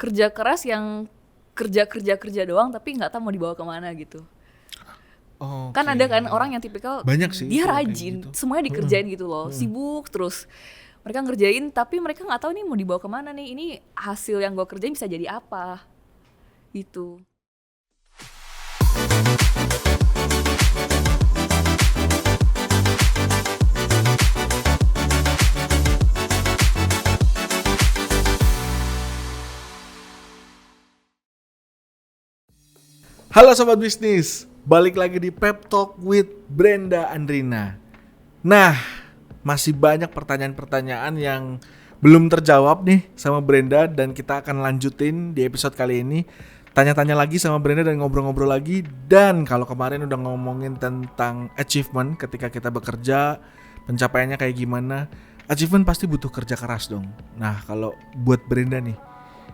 kerja keras yang kerja doang tapi nggak tahu mau dibawa kemana gitu. Kan ada kan orang yang tipikal banyak sih dia itu rajin, gitu. semuanya dikerjain gitu loh, sibuk terus. Mereka ngerjain tapi mereka nggak tahu nih mau dibawa kemana nih, ini hasil yang gue kerjain bisa jadi apa gitu. Halo Sobat Bisnis, balik lagi di Pep Talk with Brenda Andrina. Nah, masih banyak pertanyaan-pertanyaan yang belum terjawab nih sama Brenda, dan kita akan lanjutin di episode kali ini. Tanya-tanya lagi sama Brenda dan ngobrol-ngobrol lagi. Dan kalau kemarin udah ngomongin tentang achievement ketika kita bekerja, pencapaiannya kayak gimana. Achievement pasti butuh kerja keras dong. Nah, kalau buat Brenda nih,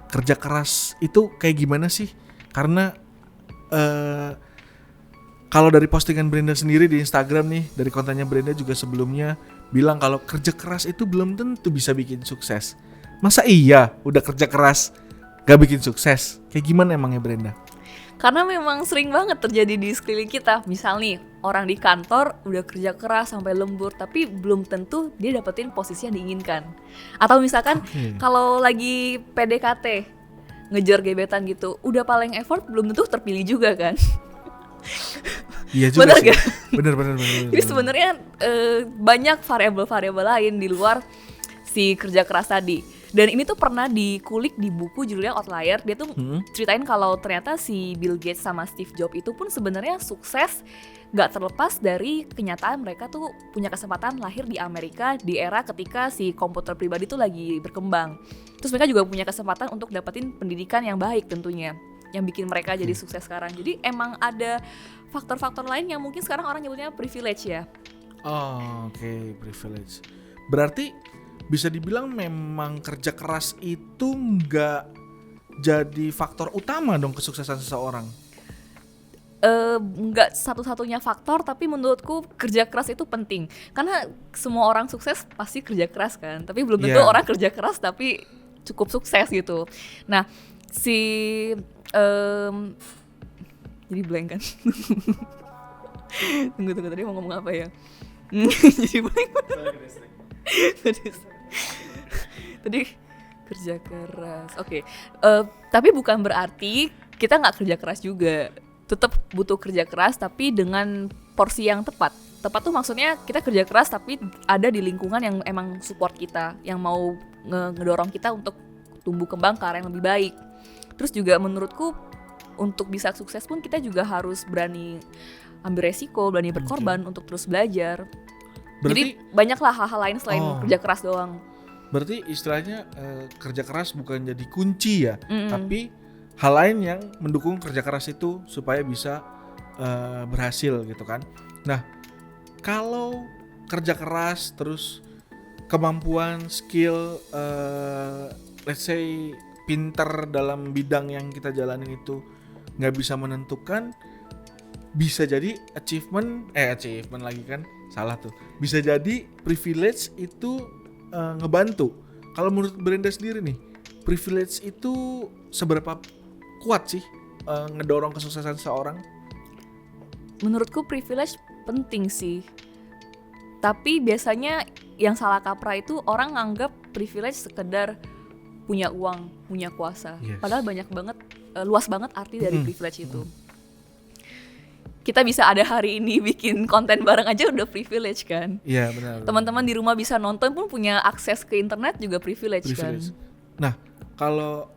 kerja keras itu kayak gimana sih? Karena kalau dari postingan Brenda sendiri di Instagram nih, dari kontennya Brenda juga sebelumnya bilang kalau kerja keras itu belum tentu bisa bikin sukses. Masa iya udah kerja keras gak bikin sukses? Kayak gimana emangnya Brenda? Karena memang sering banget terjadi di sekeliling kita. Misal nih, orang di kantor udah kerja keras sampai lembur, tapi belum tentu dia dapetin posisi yang diinginkan. Atau misalkan kalau lagi PDKT, ngejar gebetan gitu, udah paling effort belum tentu terpilih juga kan. Iya juga bener sih. gak? Bener. Jadi sebenarnya banyak variabel-variabel lain di luar si kerja keras tadi. Dan ini tuh pernah dikulik di buku judulnya Outlier. Dia tuh ceritain kalau ternyata si Bill Gates sama Steve Jobs itu pun sebenarnya sukses gak terlepas dari kenyataan mereka tuh punya kesempatan lahir di Amerika di era ketika si komputer pribadi tuh lagi berkembang. Terus mereka juga punya kesempatan untuk dapetin pendidikan yang baik tentunya, yang bikin mereka jadi sukses sekarang. Jadi emang ada faktor-faktor lain yang mungkin sekarang orang nyebutnya privilege ya. Oke, privilege. Berarti bisa dibilang memang kerja keras itu nggak jadi faktor utama dong kesuksesan seseorang. Nggak satu-satunya faktor, tapi menurutku kerja keras itu penting. Karena semua orang sukses pasti kerja keras kan, tapi belum tentu orang kerja keras tapi cukup sukses gitu. Nah, jadi blank kan. Tunggu tadi mau ngomong apa ya? Jadi blank. Tadi kerja keras. Oke. Tapi bukan berarti kita nggak kerja keras juga. Tetap butuh kerja keras tapi dengan porsi yang tepat. Tepat tuh maksudnya kita kerja keras tapi ada di lingkungan yang emang support kita, yang mau ngedorong kita untuk tumbuh kembang ke arah yang lebih baik. Terus juga menurutku untuk bisa sukses pun kita juga harus berani ambil resiko, berani berkorban untuk terus belajar. Jadi banyaklah hal-hal lain selain kerja keras doang. Berarti istilahnya kerja keras bukan jadi kunci ya, tapi hal lain yang mendukung kerja keras itu supaya bisa berhasil gitu kan. Nah, kalau kerja keras terus kemampuan, skill, let's say pinter dalam bidang yang kita jalanin itu nggak bisa menentukan, bisa jadi achievement lagi kan, salah tuh. Bisa jadi privilege itu ngebantu. Kalau menurut Brenda sendiri nih, privilege itu seberapa kuat sih ngedorong kesuksesan seorang? Menurutku privilege penting sih. Tapi biasanya yang salah kaprah itu orang nganggap privilege sekedar punya uang, punya kuasa. Yes. Padahal banyak banget, luas banget arti dari privilege itu. Kita bisa ada hari ini bikin konten bareng aja udah privilege kan. Iya benar. Teman-teman di rumah bisa nonton pun punya akses ke internet juga privilege kan. Nah, kalau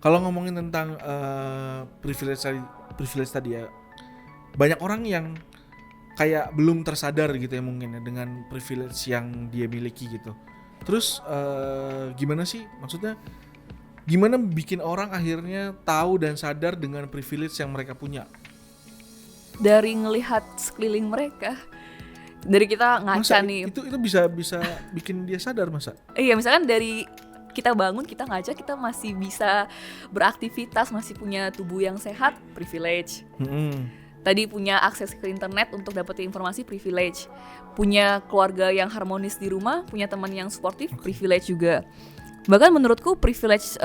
ngomongin tentang privilege tadi ya, banyak orang yang kayak belum tersadar gitu ya mungkin ya dengan privilege yang dia miliki gitu. Terus gimana sih, maksudnya gimana bikin orang akhirnya tahu dan sadar dengan privilege yang mereka punya? Dari ngelihat sekeliling mereka. Dari kita ngaca masa nih. Itu bisa bikin dia sadar masa? Iya, misalkan dari kita bangun, kita ngaca, kita masih bisa beraktivitas, masih punya tubuh yang sehat, privilege. Tadi punya akses ke internet untuk dapetin informasi, privilege. Punya keluarga yang harmonis di rumah, punya teman yang suportif, privilege juga. Bahkan menurutku privilege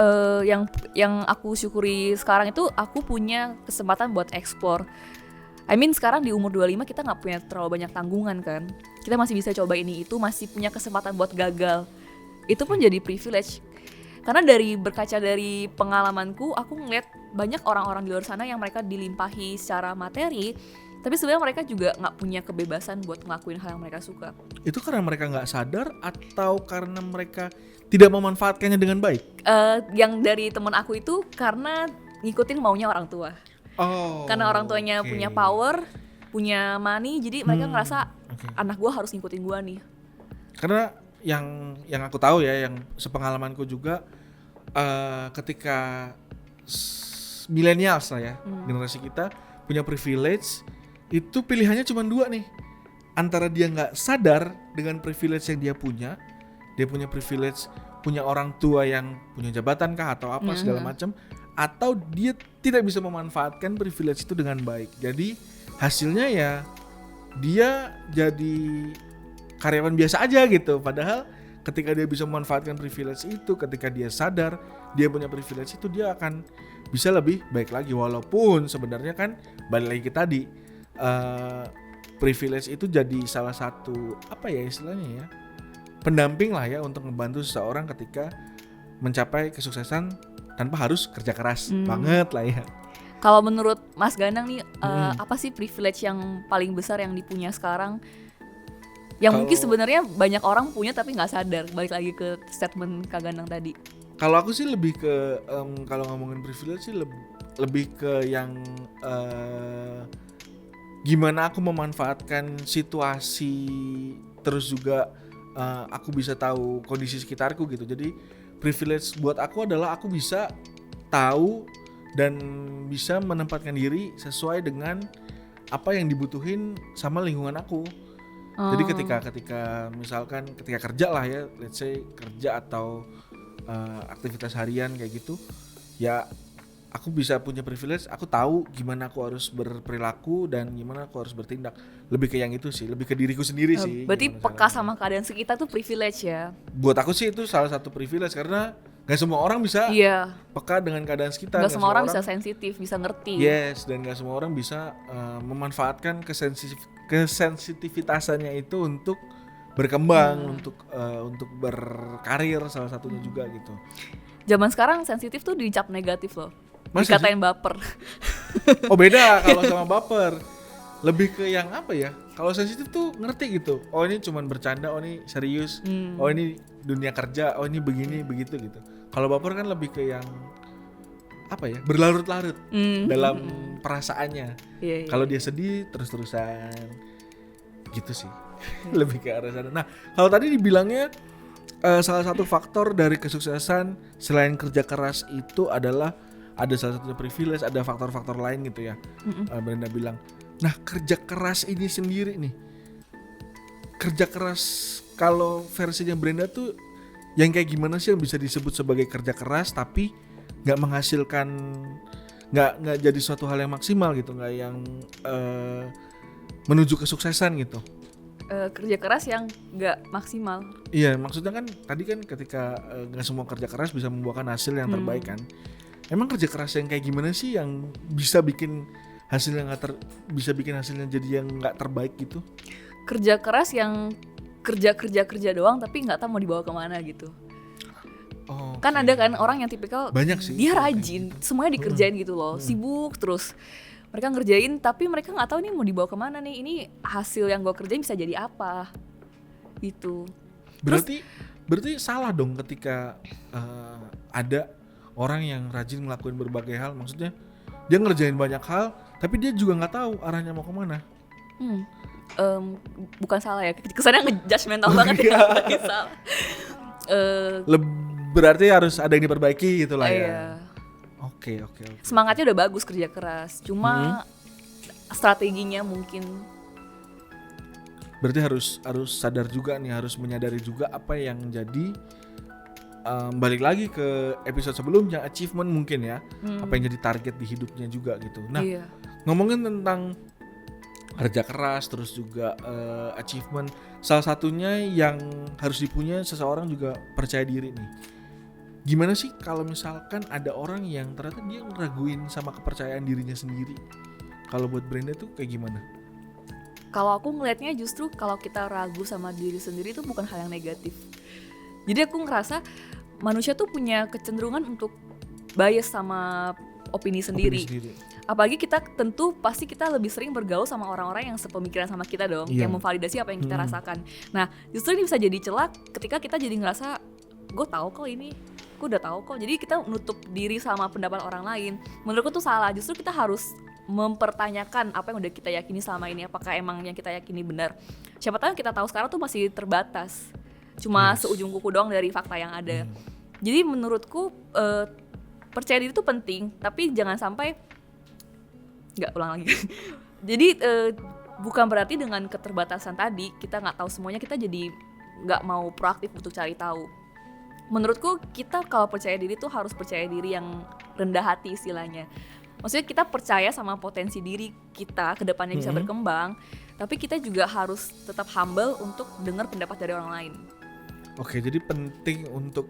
yang aku syukuri sekarang itu aku punya kesempatan buat explore. I mean sekarang di umur 25 kita nggak punya terlalu banyak tanggungan kan. Kita masih bisa coba ini itu, masih punya kesempatan buat gagal. Itu pun jadi privilege. Karena berkaca dari pengalamanku, aku ngeliat banyak orang-orang di luar sana yang mereka dilimpahi secara materi, tapi sebenarnya mereka juga nggak punya kebebasan buat ngelakuin hal yang mereka suka. Itu karena mereka nggak sadar atau karena mereka tidak memanfaatkannya dengan baik? Yang dari temen aku itu karena ngikutin maunya orang tua. Karena orang tuanya punya power, punya money, jadi mereka ngerasa anak gue harus ngikutin gue nih. Karena yang aku tahu ya, yang sepengalamanku juga, ketika millennials lah ya, generasi kita punya privilege, itu pilihannya cuma 2 nih. Antara dia nggak sadar dengan privilege yang dia punya privilege, punya orang tua yang punya jabatan kah atau apa segala macam, atau dia tidak bisa memanfaatkan privilege itu dengan baik. Jadi hasilnya ya dia jadi karyawan biasa aja gitu. Padahal ketika dia bisa memanfaatkan privilege itu, ketika dia sadar dia punya privilege itu, dia akan bisa lebih baik lagi. Walaupun sebenarnya kan balik lagi ke tadi, privilege itu jadi salah satu apa ya istilahnya ya, pendamping lah ya untuk membantu seseorang ketika mencapai kesuksesan tanpa harus kerja keras banget lah ya. Kalau menurut Mas Ganang nih, apa sih privilege yang paling besar yang dipunya sekarang? Yang mungkin sebenarnya banyak orang punya tapi nggak sadar. Balik lagi ke statement Kak Ganang tadi. Kalau aku sih lebih ke kalau ngomongin privilege sih lebih ke yang gimana aku memanfaatkan situasi, terus juga aku bisa tahu kondisi sekitarku gitu. Jadi privilege buat aku adalah aku bisa tahu dan bisa menempatkan diri sesuai dengan apa yang dibutuhin sama lingkungan aku. Jadi ketika misalkan ketika kerja lah ya, let's say kerja atau aktivitas harian kayak gitu, ya aku bisa punya privilege, aku tahu gimana aku harus berperilaku dan gimana aku harus bertindak. Lebih ke yang itu sih, lebih ke diriku sendiri sih. Berarti peka sama keadaan sekitar tuh privilege ya? Buat aku sih itu salah satu privilege, karena gak semua orang bisa peka dengan keadaan sekitar. Gak semua orang bisa sensitif, bisa ngerti. Yes, dan gak semua orang bisa memanfaatkan kesensitivitasannya itu untuk berkembang, untuk berkarir salah satunya juga gitu. Zaman sekarang sensitif tuh dicap negatif loh. Masa dikatain baper. Oh beda kalau sama baper. Lebih ke yang apa ya? Kalau sensitif tuh ngerti gitu. Oh ini cuman bercanda, oh ini serius. Oh ini dunia kerja, oh ini begini begitu gitu. Kalau baper kan lebih ke yang apa ya? Berlarut-larut dalam perasaannya. Kalau dia sedih terus-terusan gitu sih. Lebih ke arah sana. Nah, kalau tadi dibilangnya salah satu faktor dari kesuksesan selain kerja keras itu adalah ada salah satu privilege, ada faktor-faktor lain gitu ya. Brenda bilang. Nah, kerja keras ini sendiri nih. Kerja keras kalau versinya Brenda tuh yang kayak gimana sih yang bisa disebut sebagai kerja keras tapi nggak menghasilkan, nggak jadi suatu hal yang maksimal gitu, nggak yang menuju kesuksesan gitu. Kerja keras yang nggak maksimal. Iya, maksudnya kan tadi kan ketika nggak semua kerja keras bisa membuahkan hasil yang terbaik kan. Emang kerja keras yang kayak gimana sih yang bisa bikin hasilnya bisa bikin hasilnya jadi yang nggak terbaik gitu? Kerja keras yang kerja doang tapi nggak tahu mau dibawa kemana gitu. Kan ada kan orang yang tipikal banyak sih, dia rajin, semuanya dikerjain gitu loh, sibuk terus. Mereka ngerjain tapi mereka nggak tahu nih mau dibawa kemana nih. Ini hasil yang gue kerjain bisa jadi apa? Gitu. Berarti salah dong ketika ada orang yang rajin ngelakuin berbagai hal. Maksudnya dia ngerjain banyak hal tapi dia juga nggak tahu arahnya mau kemana. Bukan salah ya, kesannya ngejudgmental banget ya. Salah. Berarti harus ada yang diperbaiki gitu lah ya. Iya. Oke. Semangatnya udah bagus kerja keras, cuma strateginya mungkin. Berarti harus sadar juga nih, harus menyadari juga apa yang jadi. Balik lagi ke episode sebelumnya, achievement mungkin ya, apa yang jadi target di hidupnya juga gitu. Nah, ngomongin tentang kerja keras terus juga achievement, salah satunya yang harus dipunya seseorang juga percaya diri nih. Gimana sih kalau misalkan ada orang yang ternyata dia ngeraguin sama kepercayaan dirinya sendiri? Kalau buat Brenda tuh kayak gimana? Kalau aku ngelihatnya justru kalau kita ragu sama diri sendiri itu bukan hal yang negatif. Jadi aku ngerasa manusia tuh punya kecenderungan untuk bias sama opini sendiri. Apalagi kita tentu pasti kita lebih sering bergaul sama orang-orang yang sepemikiran sama kita dong, yang memvalidasi apa yang kita rasakan. Nah, justru ini bisa jadi celah ketika kita jadi ngerasa gue tahu kok ini, gue udah tahu kok. Jadi kita menutup diri sama pendapat orang lain. Menurutku tuh salah. Justru kita harus mempertanyakan apa yang udah kita yakini selama ini, apakah emang yang kita yakini benar. Siapa tahu yang kita tahu sekarang tuh masih terbatas, cuma seujung kuku doang dari fakta yang ada. Jadi menurutku percaya diri itu penting, tapi jangan sampai nggak ulang lagi. Jadi bukan berarti dengan keterbatasan tadi kita nggak tahu semuanya, kita jadi nggak mau proaktif untuk cari tahu. Menurutku kita kalau percaya diri tuh harus percaya diri yang rendah hati istilahnya. Maksudnya kita percaya sama potensi diri kita ke depannya bisa berkembang, tapi kita juga harus tetap humble untuk dengar pendapat dari orang lain. Oke, jadi penting untuk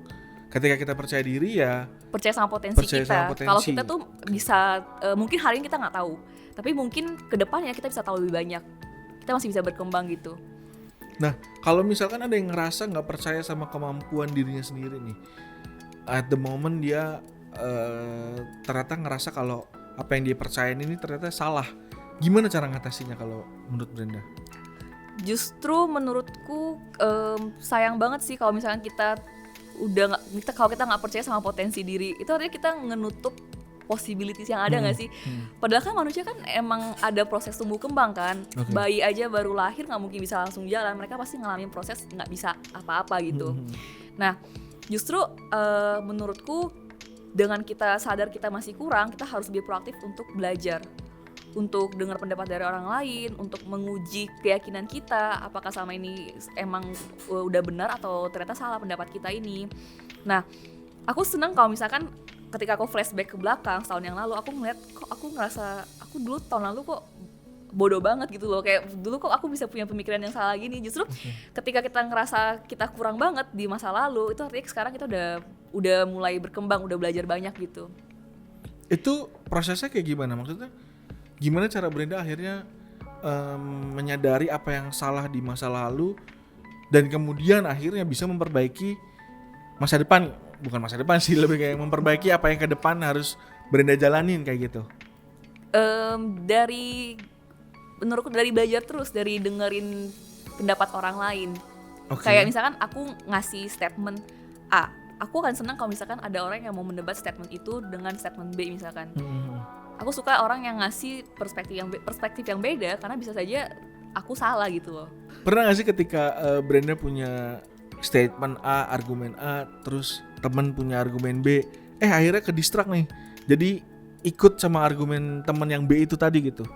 ketika kita percaya diri ya percaya sama potensi kita. Kalau kita tuh bisa mungkin hari ini kita nggak tahu, tapi mungkin ke depannya kita bisa tahu lebih banyak. Kita masih bisa berkembang gitu. Nah, kalau misalkan ada yang ngerasa nggak percaya sama kemampuan dirinya sendiri nih, at the moment dia ternyata ngerasa kalau apa yang dia percayain ini ternyata salah. Gimana cara ngatasinya kalau menurut Brenda? Justru menurutku sayang banget sih kalau misalkan kita kalau kita nggak percaya sama potensi diri. Itu artinya kita ngenutup possibilities yang ada nggak sih? Padahal kan manusia kan emang ada proses tumbuh kembang kan. Bayi aja baru lahir nggak mungkin bisa langsung jalan. Mereka pasti ngalamin proses nggak bisa apa-apa gitu. Nah, justru menurutku dengan kita sadar kita masih kurang, kita harus lebih proaktif untuk belajar, untuk dengar pendapat dari orang lain, untuk menguji keyakinan kita, apakah sama ini emang udah benar atau ternyata salah pendapat kita ini. Nah, aku senang kalau misalkan ketika aku flashback ke belakang setahun yang lalu, aku ngeliat kok aku ngerasa aku dulu tahun lalu kok bodoh banget gitu loh, kayak dulu kok aku bisa punya pemikiran yang salah gini. Justru ketika kita ngerasa kita kurang banget di masa lalu, itu artinya sekarang kita udah mulai berkembang, udah belajar banyak gitu. Itu prosesnya kayak gimana? Maksudnya gimana cara Brenda akhirnya menyadari apa yang salah di masa lalu dan kemudian akhirnya bisa memperbaiki masa depan? Bukan masa depan sih, lebih kayak memperbaiki apa yang ke depan harus Brenda jalanin kayak gitu. Menurutku dari belajar terus, dari dengerin pendapat orang lain. Kayak misalkan aku ngasih statement A, aku akan senang kalau misalkan ada orang yang mau mendebat statement itu dengan statement B misalkan. Aku suka orang yang ngasih perspektif yang beda, karena bisa saja aku salah gitu loh. Pernah gak sih ketika Brenda punya statement A, argumen A, terus teman punya argumen B, akhirnya ke distract nih, jadi ikut sama argumen teman yang B itu tadi gitu?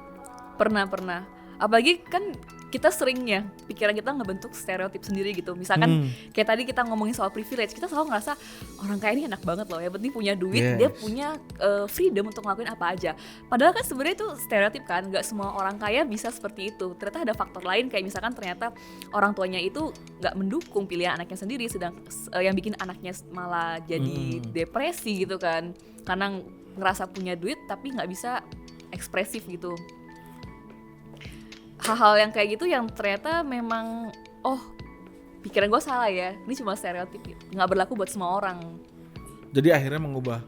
Pernah. Apalagi kan kita seringnya pikiran kita ngebentuk stereotip sendiri gitu. Misalkan kayak tadi kita ngomongin soal privilege, kita selalu ngerasa orang kaya ini enak banget loh, yang penting punya duit, dia punya freedom untuk ngelakuin apa aja. Padahal kan sebenarnya itu stereotip kan, nggak semua orang kaya bisa seperti itu. Ternyata ada faktor lain, kayak misalkan ternyata orang tuanya itu nggak mendukung pilihan anaknya sendiri, sedang yang bikin anaknya malah jadi depresi gitu kan, karena ngerasa punya duit tapi nggak bisa ekspresif gitu. Hal-hal yang kayak gitu yang ternyata memang pikiran gue salah ya, ini cuma stereotip, nggak berlaku buat semua orang. Jadi akhirnya mengubah,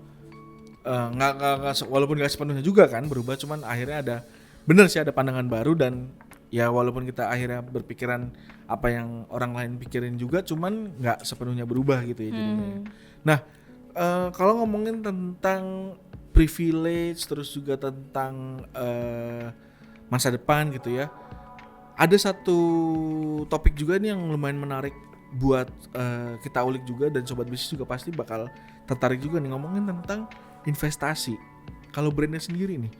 nggak walaupun nggak sepenuhnya juga kan berubah, cuman akhirnya ada pandangan baru, dan ya walaupun kita akhirnya berpikiran apa yang orang lain pikirin juga, cuman nggak sepenuhnya berubah gitu ya jadinya. Nah, kalau ngomongin tentang privilege terus juga tentang masa depan gitu ya, ada satu topik juga nih yang lumayan menarik buat kita ulik juga, dan sobat bisnis juga pasti bakal tertarik juga nih, ngomongin tentang investasi. Kalau Brenda sendiri nih,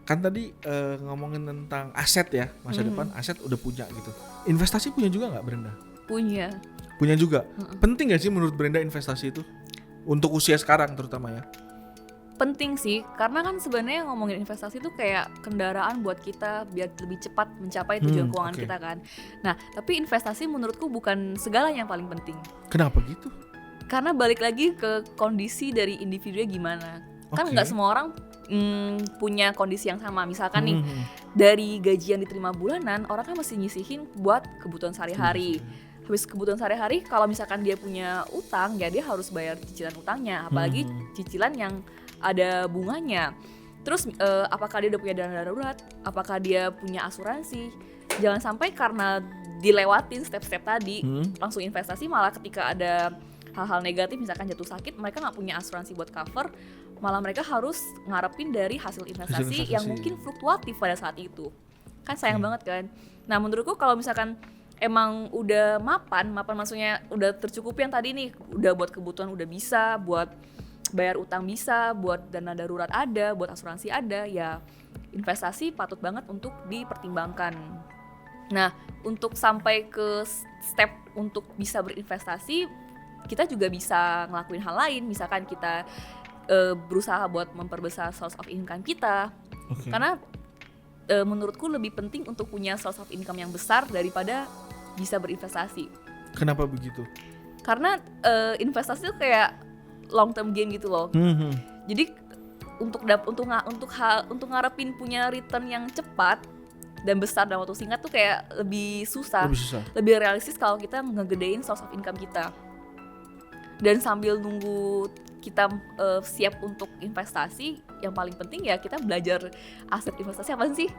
kan tadi ngomongin tentang aset ya, masa depan aset udah punya gitu, investasi punya juga nggak Brenda? Punya juga. Penting nggak sih menurut Brenda investasi itu untuk usia sekarang terutama ya? Penting sih, karena kan sebenarnya ngomongin investasi itu kayak kendaraan buat kita biar lebih cepat mencapai tujuan keuangan kita kan. Nah, tapi investasi menurutku bukan segalanya yang paling penting. Kenapa gitu? Karena balik lagi ke kondisi dari individunya gimana. Kan Oke. nggak semua orang punya kondisi yang sama. Misalkan nih dari gaji yang diterima bulanan, orang kan mesti nyisihin buat kebutuhan sehari-hari. Habis kebutuhan sehari-hari, kalau misalkan dia punya utang, ya dia harus bayar cicilan utangnya. Apalagi cicilan yang ada bunganya. Terus apakah dia udah punya dana darurat? Apakah dia punya asuransi? Jangan sampai karena dilewatin step-step tadi, langsung investasi, malah ketika ada hal-hal negatif, misalkan jatuh sakit, mereka nggak punya asuransi buat cover, malah mereka harus ngarepin dari hasil investasi yang mungkin fluktuatif pada saat itu. Kan sayang banget kan. Nah menurutku kalau misalkan emang udah mapan maksudnya udah tercukupi yang tadi nih, udah buat kebutuhan udah bisa, buat bayar utang bisa, buat dana darurat ada, buat asuransi ada, ya investasi patut banget untuk dipertimbangkan. Nah untuk sampai ke step untuk bisa berinvestasi, kita juga bisa ngelakuin hal lain. Misalkan kita berusaha buat memperbesar source of income kita. Karena menurutku lebih penting untuk punya source of income yang besar daripada bisa berinvestasi. Kenapa begitu? Karena investasi itu kayak long term gain gitu loh. Jadi untuk ngarepin punya return yang cepat dan besar dalam waktu singkat tuh kayak lebih susah. Lebih realistis kalau kita ngegedein source of income kita. Dan sambil nunggu kita siap untuk investasi, yang paling penting ya kita belajar aset investasi apa sih.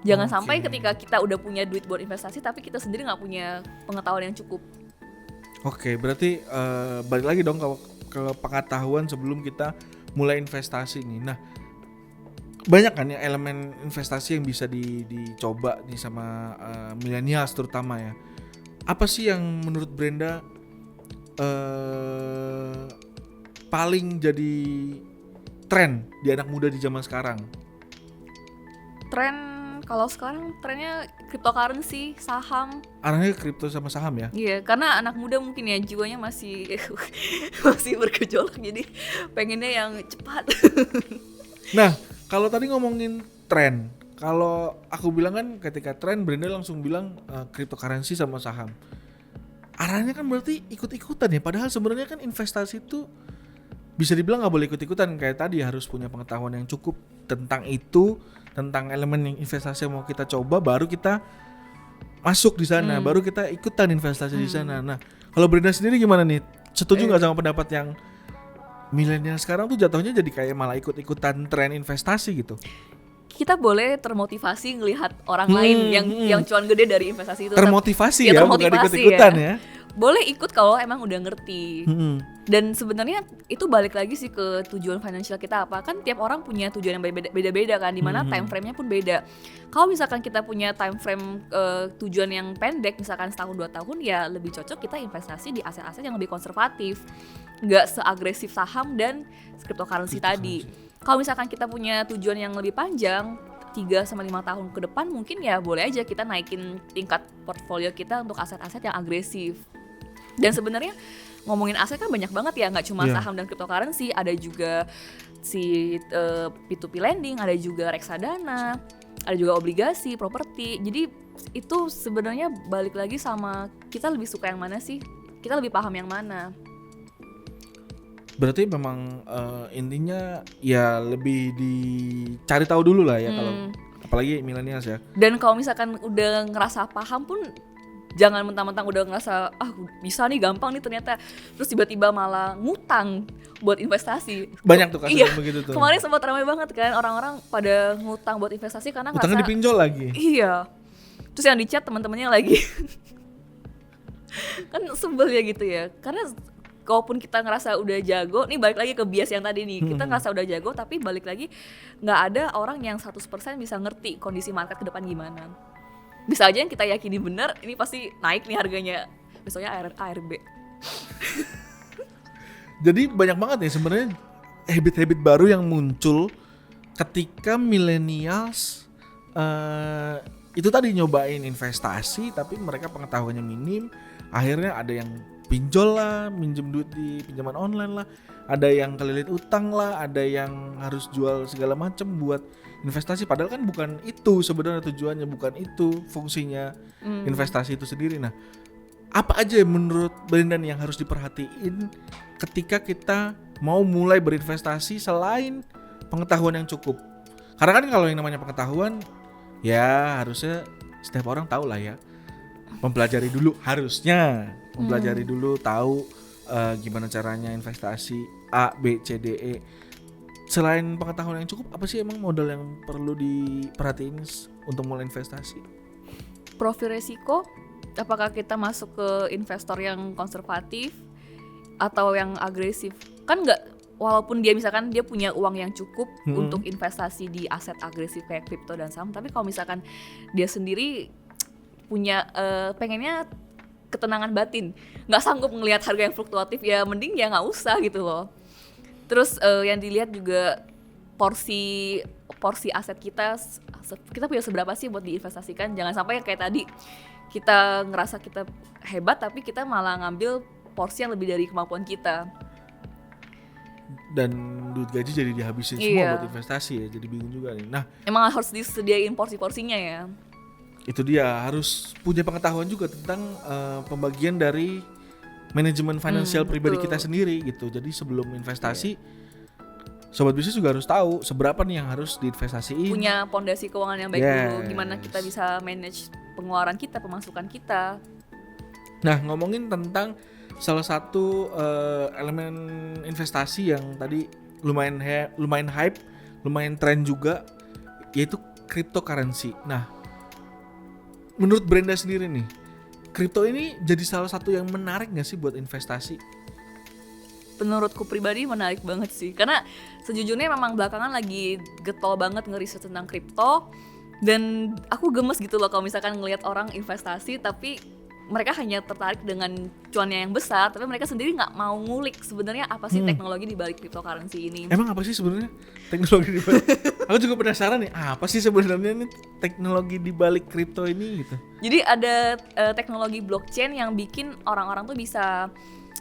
Jangan sampai ketika kita udah punya duit buat investasi tapi kita sendiri nggak punya pengetahuan yang cukup. Oke, berarti balik lagi dong ke pengetahuan sebelum kita mulai investasi nih. Nah, banyak kan ya elemen investasi yang bisa dicoba nih sama millennials terutama ya. Apa sih yang menurut Brenda paling jadi tren di anak muda di zaman sekarang? Tren kalau sekarang trennya cryptocurrency, saham. Arahnya kripto sama saham ya? Iya, karena anak muda mungkin ya jiwanya masih bergejolak, jadi pengennya yang cepat. Nah, kalau tadi ngomongin tren, kalau aku bilang kan ketika tren Brenda langsung bilang cryptocurrency sama saham. Arahnya kan berarti ikut-ikutan ya, padahal sebenarnya kan investasi itu bisa dibilang nggak boleh ikut-ikutan. Kayak tadi harus punya pengetahuan yang cukup tentang itu, tentang elemen yang investasi yang mau kita coba, baru kita masuk di sana, baru kita ikutan investasi di sana. Nah, kalau Brenda sendiri gimana nih? Setuju nggak sama pendapat yang milenial sekarang tuh jatuhnya jadi kayak malah ikut-ikutan tren investasi gitu? Kita boleh termotivasi ngelihat orang lain yang cuan gede dari investasi itu. Termotivasi ya, bukan ikut-ikutan ya. Boleh ikut kalau emang udah ngerti. Dan sebenarnya itu balik lagi sih ke tujuan finansial kita apa. Kan tiap orang punya tujuan yang beda-beda kan, dimana time frame-nya pun beda. Kalau misalkan kita punya time frame tujuan yang pendek, misalkan setahun 2 tahun, ya lebih cocok kita investasi di aset-aset yang lebih konservatif, nggak seagresif saham dan cryptocurrency tadi. Kalau misalkan kita punya tujuan yang lebih panjang, 3-5 tahun ke depan, mungkin ya boleh aja kita naikin tingkat portfolio kita untuk aset-aset yang agresif. Dan sebenarnya ngomongin aset kan banyak banget ya, nggak cuma saham dan cryptocurrency, ada juga si P2P lending, ada juga reksadana, ada juga obligasi, properti. Jadi itu sebenarnya balik lagi sama kita lebih suka yang mana sih, kita lebih paham yang mana. Berarti memang intinya ya lebih dicari tahu dulu lah ya, kalau apalagi milenials ya. Dan kalau misalkan udah ngerasa paham pun jangan mentang-mentang udah ngerasa bisa nih, gampang nih ternyata, terus tiba-tiba malah ngutang buat investasi. Banyak tuh kasus begitu tuh. Kemarin sempat ramai banget kan orang-orang pada ngutang buat investasi karena ngerasa utangnya dipinjol lagi. Iya. Terus yang di chat teman-temannya lagi. Kan sebel ya gitu ya. Karena kalaupun kita ngerasa udah jago, nih balik lagi ke bias yang tadi nih, kita ngerasa udah jago tapi balik lagi nggak ada orang yang 100% bisa ngerti kondisi market ke depan gimana. Bisa aja yang kita yakini benar, ini pasti naik nih harganya, besoknya ARB. Jadi banyak banget nih sebenarnya habit-habit baru yang muncul ketika millennials itu tadi nyobain investasi tapi mereka pengetahuannya minim, akhirnya ada yang pinjol lah, minjem duit di pinjaman online lah, ada yang kelilit utang lah, ada yang harus jual segala macam buat investasi, padahal kan bukan itu sebenarnya tujuannya, bukan itu fungsinya investasi itu sendiri. Nah, apa aja menurut Brendan yang harus diperhatiin ketika kita mau mulai berinvestasi selain pengetahuan yang cukup? Karena kan kalau yang namanya pengetahuan ya harusnya setiap orang tahu lah ya. Mempelajari dulu harusnya. Mempelajari dulu tahu gimana caranya investasi A, B, C, D, E. Selain pengetahuan yang cukup, apa sih emang modal yang perlu diperhatiin untuk mulai investasi? Profil resiko, apakah kita masuk ke investor yang konservatif atau yang agresif? Kan nggak, walaupun dia misalkan dia punya uang yang cukup untuk investasi di aset agresif kayak kripto dan saham, tapi kalau misalkan dia sendiri punya pengennya ketenangan batin, nggak sanggup ngelihat harga yang fluktuatif, ya mending ya nggak usah gitu loh. Terus yang dilihat juga porsi aset kita punya seberapa sih buat diinvestasikan. Jangan sampai kayak tadi kita ngerasa kita hebat tapi kita malah ngambil porsi yang lebih dari kemampuan kita. Dan duit gaji jadi dihabisin semua buat investasi ya, jadi bingung juga nih. Nah, emang harus disediain porsi-porsinya ya. Itu dia, harus punya pengetahuan juga tentang pembagian dari manajemen finansial pribadi kita sendiri gitu. Jadi sebelum investasi, sobat bisnis juga harus tahu seberapa nih yang harus diinvestasiin. Punya pondasi keuangan yang baik dulu, gimana kita bisa manage pengeluaran kita, pemasukan kita. Nah, ngomongin tentang salah satu elemen investasi yang tadi lumayan hype, lumayan tren juga, yaitu cryptocurrency. Nah, menurut Brenda sendiri nih, kripto ini jadi salah satu yang menarik gak sih buat investasi? Menurutku pribadi menarik banget sih, karena sejujurnya memang belakangan lagi getol banget ngeriset tentang kripto, dan aku gemes gitu loh kalau misalkan ngelihat orang investasi tapi mereka hanya tertarik dengan cuannya yang besar, tapi mereka sendiri nggak mau ngulik sebenarnya apa sih teknologi di balik cryptocurrency ini. Emang apa sih sebenarnya teknologi di balik? Aku juga penasaran nih, apa sih sebenarnya nih teknologi di balik kripto ini gitu. Jadi ada teknologi blockchain yang bikin orang-orang tuh bisa,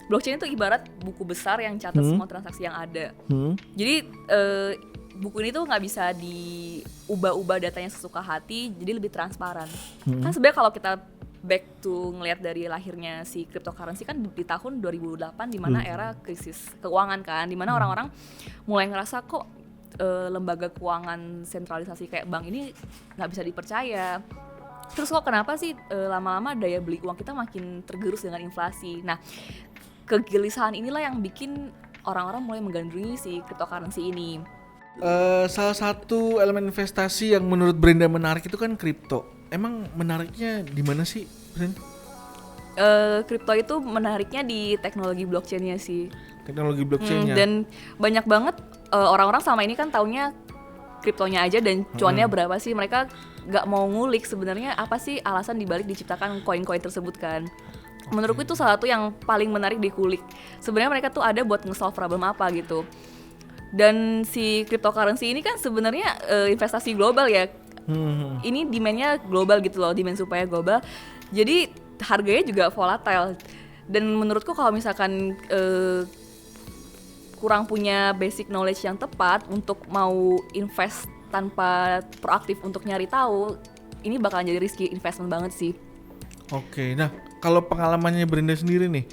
blockchain itu ibarat buku besar yang catat semua transaksi yang ada. Jadi buku ini tuh nggak bisa diubah-ubah datanya sesuka hati, jadi lebih transparan. Kan sebenarnya kalau kita back to ngelihat dari lahirnya si cryptocurrency kan di tahun 2008 di mana era krisis keuangan kan, di mana orang-orang mulai ngerasa kok lembaga keuangan sentralisasi kayak bank ini nggak bisa dipercaya. Terus kok kenapa sih lama-lama daya beli uang kita makin tergerus dengan inflasi. Nah, kegelisahan inilah yang bikin orang-orang mulai menggandrungi si cryptocurrency ini. Salah satu elemen investasi yang menurut Brenda menarik itu kan kripto. Emang menariknya di mana sih, Brenda? Kripto itu menariknya di teknologi blockchain-nya sih. Teknologi blockchain-nya. Dan banyak banget orang-orang selama ini kan taunya kriptonya aja dan cuannya berapa sih. Mereka nggak mau ngulik sebenarnya apa sih alasan dibalik diciptakan koin-koin tersebut kan. Menurutku itu salah satu yang paling menarik dikulik. Sebenarnya mereka tuh ada buat nge-solve problem apa gitu. Dan si cryptocurrency ini kan sebenarnya investasi global ya. Ini demand-nya global gitu loh, demand supaya global. Jadi harganya juga volatile. Dan menurutku kalau misalkan kurang punya basic knowledge yang tepat untuk mau invest tanpa proaktif untuk nyari tahu, ini bakalan jadi risky investment banget sih. Oke, nah kalau pengalamannya Brenda sendiri nih,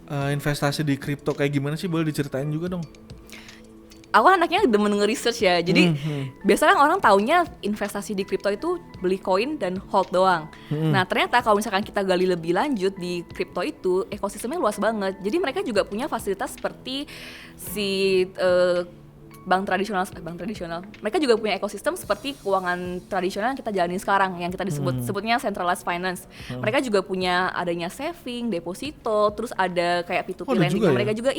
investasi di kripto kayak gimana sih, boleh diceritain juga dong? Aku anaknya demen nge-research ya, jadi biasanya orang taunya investasi di kripto itu beli koin dan hold doang. Nah ternyata kalau misalkan kita gali lebih lanjut di kripto itu, ekosistemnya luas banget. Jadi mereka juga punya fasilitas seperti si bank tradisional. Mereka juga punya ekosistem seperti keuangan tradisional yang kita jalani sekarang, yang kita sebutnya centralized finance. Mereka juga punya adanya saving, deposito, terus ada kayak P2P lending. Mereka juga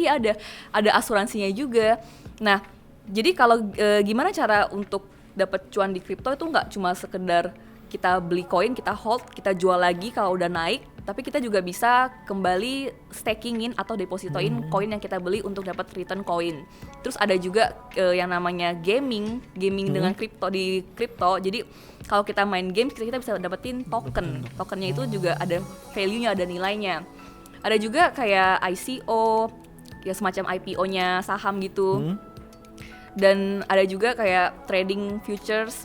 ada asuransinya juga. Nah, jadi kalau gimana cara untuk dapat cuan di kripto itu nggak cuma sekedar kita beli koin, kita hold, kita jual lagi kalau udah naik, tapi kita juga bisa kembali stakingin atau depositoin koin yang kita beli untuk dapat return koin. Terus ada juga yang namanya gaming dengan kripto di kripto. Jadi kalau kita main game kita bisa dapetin tokennya itu juga ada value-nya, ada nilainya. Ada juga kayak ICO, ya semacam IPO-nya saham gitu. Dan ada juga kayak trading futures.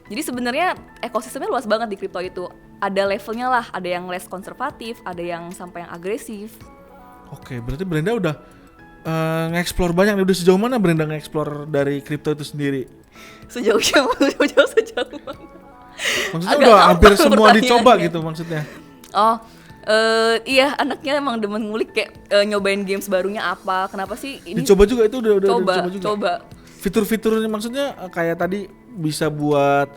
Jadi sebenarnya ekosistemnya luas banget di kripto itu. ada levelnya lah, ada yang less konservatif, ada yang sampai yang agresif. Oke, berarti Brenda udah nge-explore banyak nih. Udah sejauh mana Brenda nge-explore dari kripto itu sendiri? Sejauh banget. Maksudnya Agak udah gampang hampir semua dicoba pertanyaannya. gitu maksudnya. Oh, iya, anaknya emang demen ngulik kayak nyobain games barunya apa. Kenapa sih ini? Dicoba juga itu udah Coba, dicoba juga. coba. Fitur-fiturnya maksudnya kayak tadi bisa buat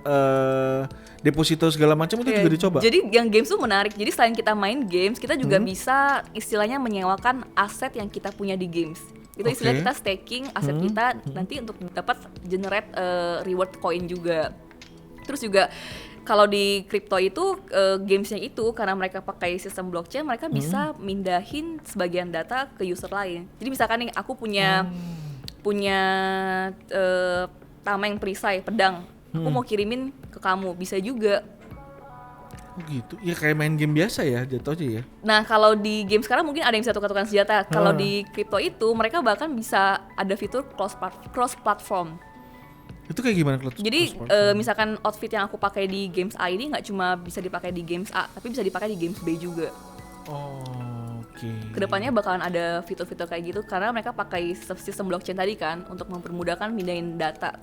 deposito segala macam itu juga dicoba. Jadi yang games tuh menarik. Jadi selain kita main games, kita juga bisa istilahnya menyewakan aset yang kita punya di games. Itu istilah Oke. kita staking aset kita nanti untuk dapat generate reward coin juga. Terus juga kalau di crypto itu gamesnya itu karena mereka pakai sistem blockchain, mereka bisa mindahin sebagian data ke user lain. Jadi misalkan nih aku punya tameng perisai pedang, aku mau kirimin ke kamu, bisa juga. Oh gitu. Ya kayak main game biasa ya jatuhnya ya. Nah kalau di game sekarang mungkin ada yang bisa tukar-tukar senjata. Kalau di crypto itu mereka bahkan bisa ada fitur cross platform. Itu kayak gimana kalau Jadi misalkan outfit yang aku pakai di games A ini nggak cuma bisa dipakai di games A, tapi bisa dipakai di games B juga. Oke. Kedepannya bakalan ada fitur-fitur kayak gitu karena mereka pakai sistem blockchain tadi kan untuk mempermudahkan mindahin data.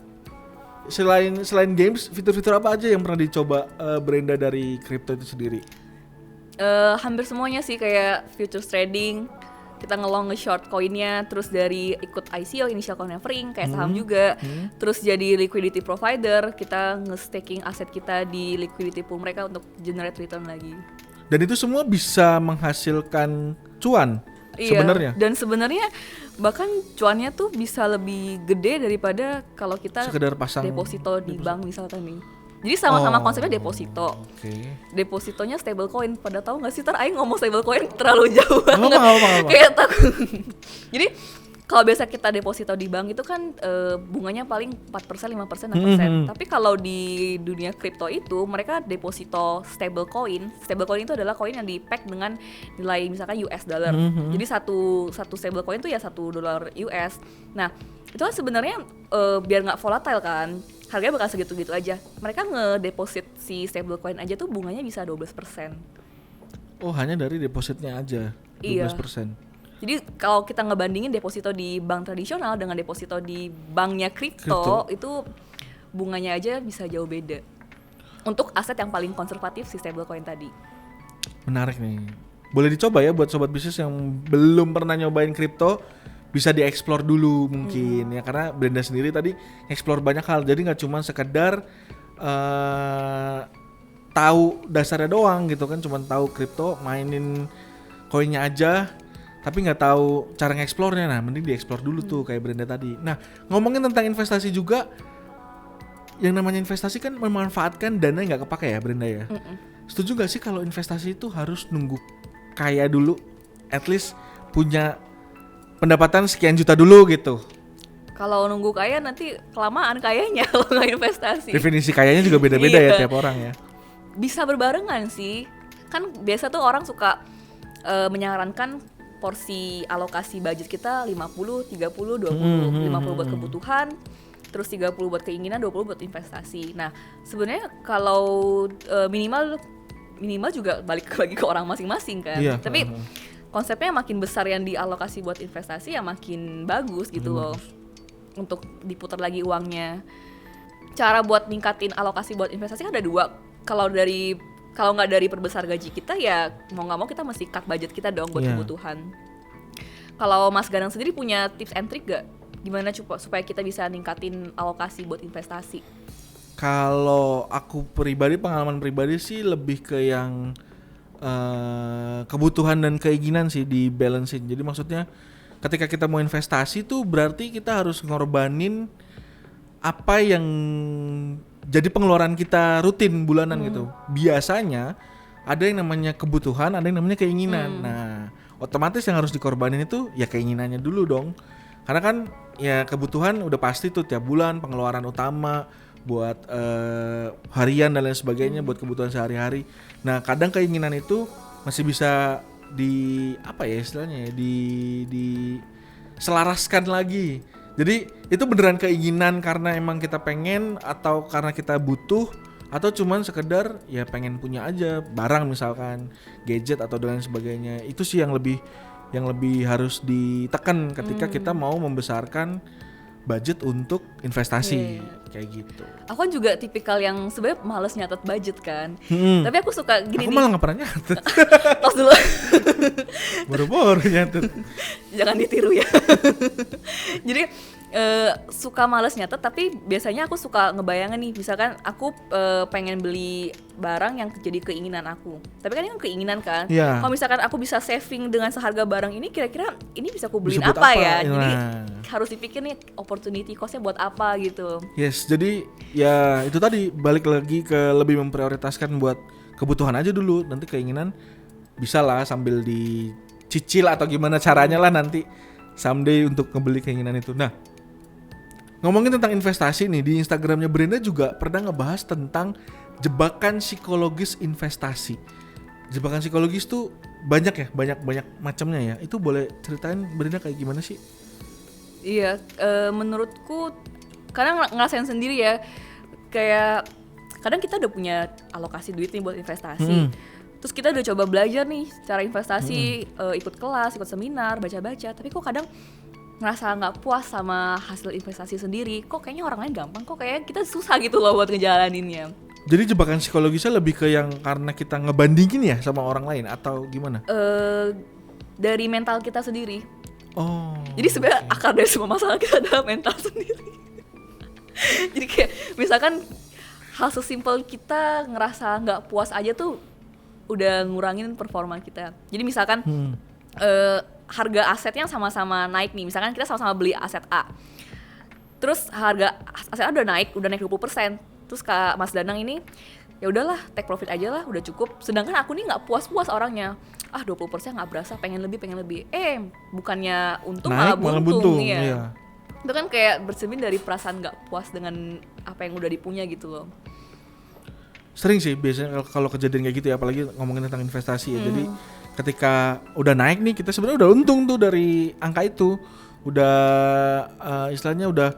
Selain games, fitur-fitur apa aja yang pernah dicoba Brenda dari kripto itu sendiri? Hampir semuanya sih, kayak futures trading, kita nge-long nge-short koinnya, terus dari ikut ICO, initial coin offering, kayak saham juga, terus jadi liquidity provider, kita nge-staking aset kita di liquidity pool mereka untuk generate return lagi. Dan itu semua bisa menghasilkan cuan sebenarnya. Dan sebenarnya bahkan cuannya tuh bisa lebih gede daripada kalau kita Sekedar pasang deposito di bank misalkan nih. Jadi sama-sama konsepnya deposito. Oke. Depositonya stable coin. Pada tahu nggak sih, aing ngomong stable coin terlalu jauh banget. Apa. Kayak takut. Jadi kalau biasa kita deposito di bank itu kan bunganya paling 4%, 5%, 6%. Tapi kalau di dunia kripto itu mereka deposito stable coin. Stable coin itu adalah koin yang di-peg dengan nilai misalkan US dollar. Jadi satu stable coin itu ya $1 US. Nah, itu kan sebenarnya biar nggak volatile kan. Harganya bakal segitu-gitu aja. Mereka ngedeposit si stable coin aja tuh bunganya bisa 12%. Oh, hanya dari depositnya aja 12%. Iya. Jadi kalau kita ngebandingin deposito di bank tradisional dengan deposito di banknya kripto, itu bunganya aja bisa jauh beda. Untuk aset yang paling konservatif si stablecoin tadi. Menarik nih. Boleh dicoba ya buat sobat bisnis yang belum pernah nyobain kripto, bisa dieksplor dulu mungkin ya, karena Brenda sendiri tadi eksplor banyak hal. Jadi nggak cuma sekedar tahu dasarnya doang gitu kan, cuma tahu kripto, mainin koinnya aja, tapi nggak tahu cara ngeksplornya. Nah, mending dieksplor dulu tuh kayak Brenda tadi. Nah, ngomongin tentang investasi juga, yang namanya investasi kan memanfaatkan dana yang nggak kepake ya Brenda ya. Setuju gak sih kalau investasi itu harus nunggu kaya dulu, at least punya pendapatan sekian juta dulu gitu? Kalau nunggu kaya nanti kelamaan kayanya kalau nggak investasi. Definisi kayanya juga beda-beda ya tiap orang ya. Bisa berbarengan sih. Kan biasa tuh orang suka menyarankan porsi alokasi budget kita 50, 30, 20. 50 buat kebutuhan, terus 30 buat keinginan, 20 buat investasi. Nah, sebenarnya kalau minimal juga balik lagi ke orang masing-masing kan. Iya. Tapi konsepnya makin besar yang dialokasi buat investasi ya makin bagus gitu loh. Untuk diputar lagi uangnya. Cara buat ningkatin alokasi buat investasi kan ada dua. Kalau nggak dari perbesar gaji kita ya mau nggak mau kita mesti cut budget kita dong buat kebutuhan. Kalau Mas Ganang sendiri punya tips and trick gak? Gimana supaya kita bisa ningkatin alokasi buat investasi? Kalau aku pribadi, pengalaman pribadi sih lebih ke yang kebutuhan dan keinginan sih di balancein. Jadi maksudnya ketika kita mau investasi tuh berarti kita harus ngorbanin apa yang jadi pengeluaran kita rutin bulanan gitu. Biasanya ada yang namanya kebutuhan, ada yang namanya keinginan. Nah, otomatis yang harus dikorbanin itu ya keinginannya dulu dong. Karena kan ya kebutuhan udah pasti tuh tiap bulan pengeluaran utama buat harian dan lain sebagainya, buat kebutuhan sehari-hari. Nah, kadang keinginan itu masih bisa di apa ya istilahnya ya, di selaraskan lagi. Jadi itu beneran keinginan karena emang kita pengen atau karena kita butuh atau cuman sekedar ya pengen punya aja barang misalkan gadget atau dan lain sebagainya. Itu sih yang lebih harus ditekan ketika kita mau membesarkan budget untuk investasi kayak gitu. Aku kan juga tipikal yang sebenarnya males nyatet budget kan. Tapi aku suka gini aku nih. malah nggak pernah nyatet. Tos dulu. Boro-boro nyatet. Jangan ditiru ya. Jadi suka males nyatet, tapi biasanya aku suka ngebayangin nih, misalkan aku pengen beli barang yang jadi keinginan aku. Tapi kan ini kan keinginan kan. Yeah. Kalau misalkan aku bisa saving dengan seharga barang ini, kira-kira ini bisa aku beliin Bisa buat apa apa? ya? Nah. Jadi harus dipikir nih opportunity cost-nya buat apa gitu. Yes, jadi ya itu tadi balik lagi ke lebih memprioritaskan buat kebutuhan aja dulu. Nanti keinginan bisa lah sambil dicicil atau gimana caranya lah nanti someday untuk ngebeli keinginan itu. Nah, ngomongin tentang investasi nih, di Instagramnya Brenda juga pernah ngebahas tentang jebakan psikologis investasi. Jebakan psikologis tuh banyak ya, banyak macamnya ya. Itu boleh ceritain Brenda kayak gimana sih? Iya, menurutku kadang ngerasain sendiri ya, kayak kadang kita udah punya alokasi duit nih buat investasi. Terus kita udah coba belajar nih cara investasi, ikut kelas, ikut seminar, baca-baca, tapi kok kadang ngerasa nggak puas sama hasil investasi sendiri. Kok kayaknya orang lain gampang, kok kayaknya kita susah gitu loh buat ngejalaninnya. Jadi jebakan psikologisnya lebih ke yang karena kita ngebandingin ya sama orang lain atau gimana? Dari mental kita sendiri. Oh. Jadi sebenarnya akar dari semua masalah kita adalah mental sendiri. Jadi kayak misalkan hal sesimpel kita ngerasa nggak puas aja tuh udah ngurangin performa kita. Jadi misalkan harga asetnya sama-sama naik nih. Misalkan kita sama-sama beli aset A. Terus harga aset A udah naik 20%. Terus Kak Mas Danang ini ya udahlah take profit aja lah, udah cukup. Sedangkan aku nih nggak puas-puas orangnya. 20% nggak berasa, pengen lebih. Bukannya untung naik, malah buntung. Iya. Iya. Itu kan kayak bercermin dari perasaan nggak puas dengan apa yang udah dipunya gitu loh. Sering sih biasanya kalau kejadian kayak gitu ya, apalagi ngomongin tentang investasi ya. Jadi ketika udah naik nih, kita sebenarnya udah untung tuh dari angka itu. Udah istilahnya udah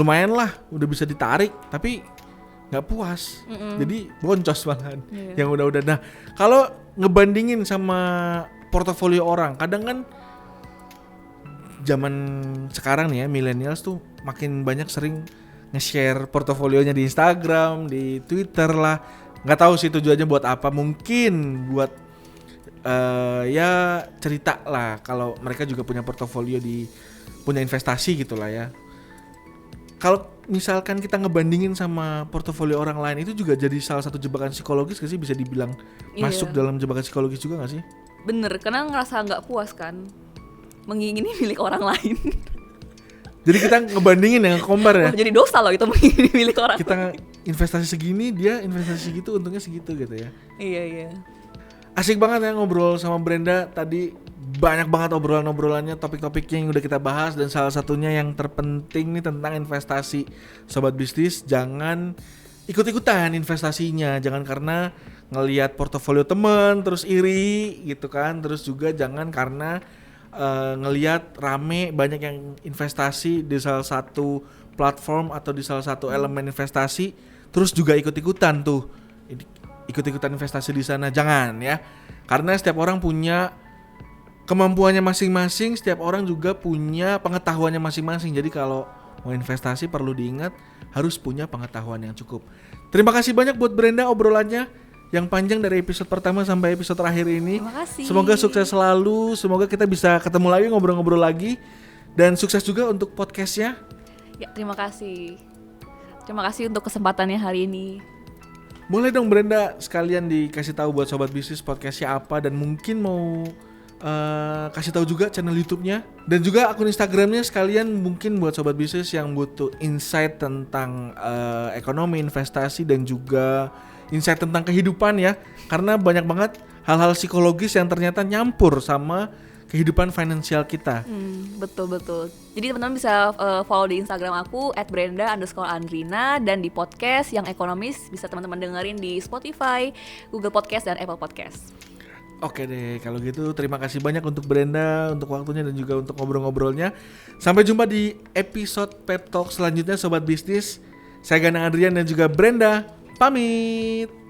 lumayan lah, udah bisa ditarik, tapi nggak puas. Jadi boncos malahan yang udah. Nah, kalau ngebandingin sama portofolio orang, kadang kan zaman sekarang nih ya, millennials tuh makin banyak sering nge-share portofolionya di Instagram, di Twitter lah. Nggak tahu sih tujuannya buat apa, mungkin buat ya cerita lah kalau mereka juga punya portofolio punya investasi gitulah ya. Kalau misalkan kita ngebandingin sama portofolio orang lain, itu juga jadi salah satu jebakan psikologis gak sih, bisa dibilang masuk dalam jebakan psikologis juga gak sih? Bener, karena ngerasa nggak puas kan, mengingini milik orang lain. Jadi kita ngebandingin ya, compare ya. Jadi dosa loh itu mengingini milik orang. Kita investasi segini, dia investasi segitu, untungnya segitu gitu ya. Iya. Asik banget ya ngobrol sama Brenda tadi, banyak banget obrolannya, topik-topiknya yang udah kita bahas, dan salah satunya yang terpenting nih tentang investasi. Sobat bisnis, jangan ikut-ikutan investasinya, jangan karena ngelihat portofolio temen terus iri gitu kan, terus juga jangan karena ngelihat rame banyak yang investasi di salah satu platform atau di salah satu elemen investasi, terus juga ikut-ikutan investasi di sana. Jangan ya, karena setiap orang punya kemampuannya masing-masing, setiap orang juga punya pengetahuannya masing-masing. Jadi kalau mau investasi perlu diingat harus punya pengetahuan yang cukup. Terima kasih banyak buat Brenda obrolannya yang panjang dari episode pertama sampai episode terakhir ini. Terima kasih. Semoga sukses selalu, semoga kita bisa ketemu lagi, ngobrol-ngobrol lagi, dan sukses juga untuk podcastnya. Ya, terima kasih. Terima kasih untuk kesempatannya hari ini. Boleh dong Brenda sekalian dikasih tahu buat sobat bisnis podcastnya apa, dan mungkin mau kasih tahu juga channel YouTube-nya dan juga akun Instagram-nya sekalian, mungkin buat sobat bisnis yang butuh insight tentang ekonomi, investasi, dan juga insight tentang kehidupan ya, karena banyak banget hal-hal psikologis yang ternyata nyampur sama kehidupan finansial kita. Betul. Jadi teman-teman bisa follow di Instagram aku @brenda_andrina, dan di podcast yang ekonomis bisa teman-teman dengerin di Spotify, Google Podcast, dan Apple Podcast. Oke deh, kalau gitu terima kasih banyak untuk Brenda, untuk waktunya dan juga untuk ngobrol-ngobrolnya. Sampai jumpa di episode Pep Talk selanjutnya Sobat Bisnis. Saya Ganang Adrian dan juga Brenda pamit.